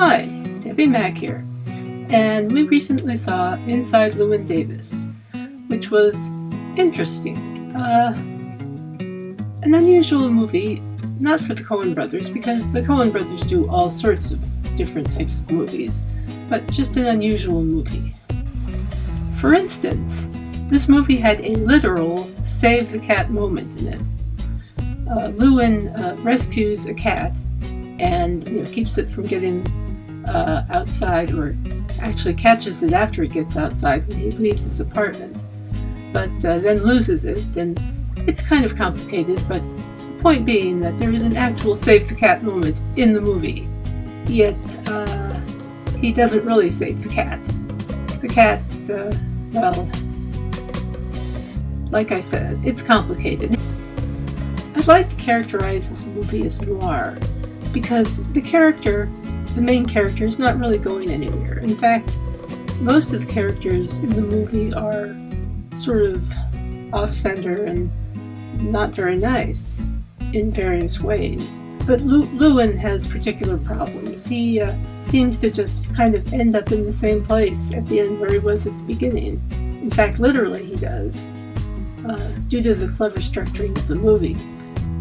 Hi, Debbi Mack here, and we recently saw LLewyn Davis, which was interesting. An unusual movie, not for the Coen Brothers, because the Coen Brothers do all sorts of different types of movies, but just an unusual movie. For instance, this movie had a literal save the cat moment in it. Lewyn rescues a cat and keeps it from getting outside, or actually catches it after it gets outside when he leaves his apartment, but then loses it, and it's kind of complicated, but the point being that there is an actual save the cat moment in the movie, yet he doesn't really save the cat. The cat, well, like I said, it's complicated. I'd like to characterize this movie as noir, because the main character is not really going anywhere. In fact, most of the characters in the movie are sort of off-center and not very nice in various ways. But Lewyn has particular problems. He seems to just kind of end up in the same place at the end where he was at the beginning. In fact, literally he does, due to the clever structuring of the movie.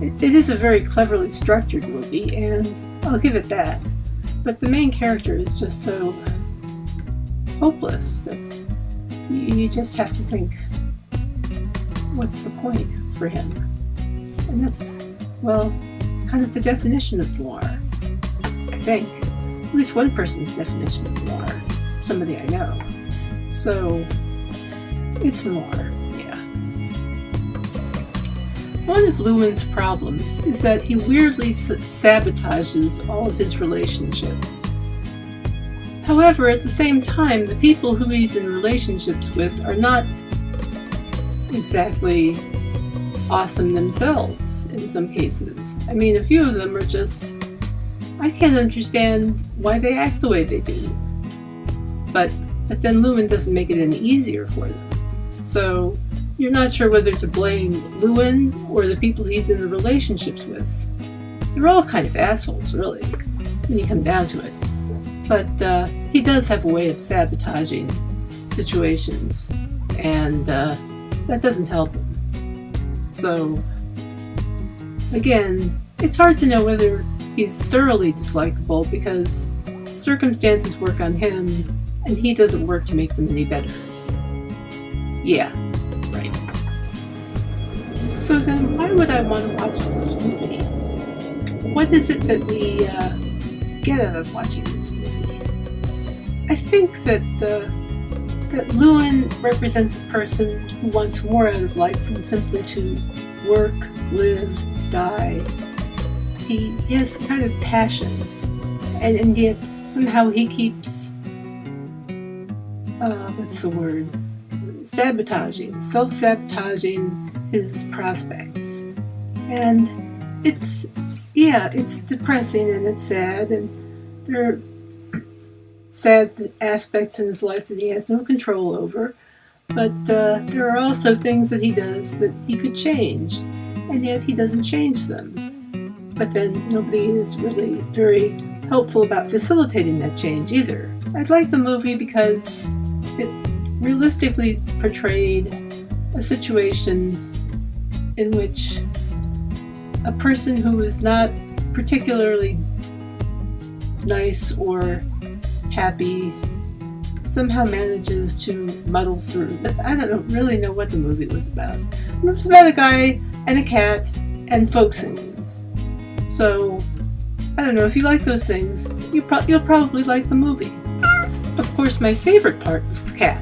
It is a very cleverly structured movie, and I'll give it that. But the main character is just so hopeless that you just have to think, what's the point for him? And that's, well, kind of the definition of noir, I think. At least one person's definition of noir, somebody I know. So, it's noir, yeah. One of Lewyn's problems is that he weirdly sabotages all of his relationships. However, at the same time, the people who he's in relationships with are not exactly awesome themselves in some cases. I mean, a few of them are just, I can't understand why they act the way they do. But then Lewyn doesn't make it any easier for them. So you're not sure whether to blame Lewyn or the people he's in the relationships with. They're all kind of assholes, really, when you come down to it. But he does have a way of sabotaging situations, and that doesn't help him. So, again, it's hard to know whether he's thoroughly dislikable because circumstances work on him and he doesn't work to make them any better. Yeah, right. So then why would I want to watch this movie? What is it that we get out of watching this movie? I think that Lewyn represents a person who wants more out of life than simply to work, live, die. He has some kind of passion, and yet somehow he keeps, self-sabotaging his prospects. And it's depressing and it's sad, and there are sad aspects in his life that he has no control over, but there are also things that he does that he could change, and yet he doesn't change them. But then nobody is really very helpful about facilitating that change either. I like the movie because it realistically portrayed a situation in which a person who is not particularly nice or happy somehow manages to muddle through. But I don't really know what the movie was about. It was about a guy and a cat and folk singing. So, I don't know, if you like those things, you'll probably like the movie. Of course, my favorite part was the cat.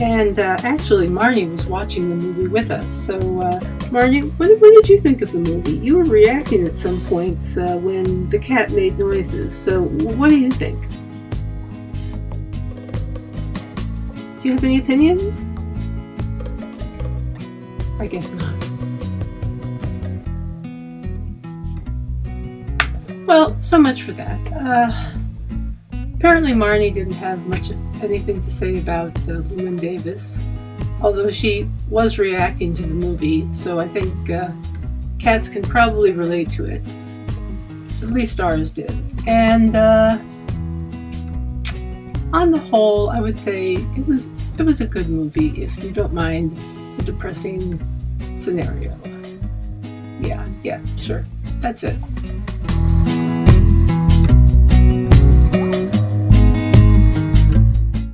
And actually, Marnie was watching the movie with us. So, Marnie, what did you think of the movie? You were reacting at some points when the cat made noises. So, what do you think? Do you have any opinions? I guess not. Well, so much for that. Apparently Marnie didn't have much of anything to say about LLewyn Davis, although she was reacting to the movie, so I think cats can probably relate to it. At least ours did. And on the whole, I would say it was a good movie if you don't mind the depressing scenario. Yeah, sure. That's it.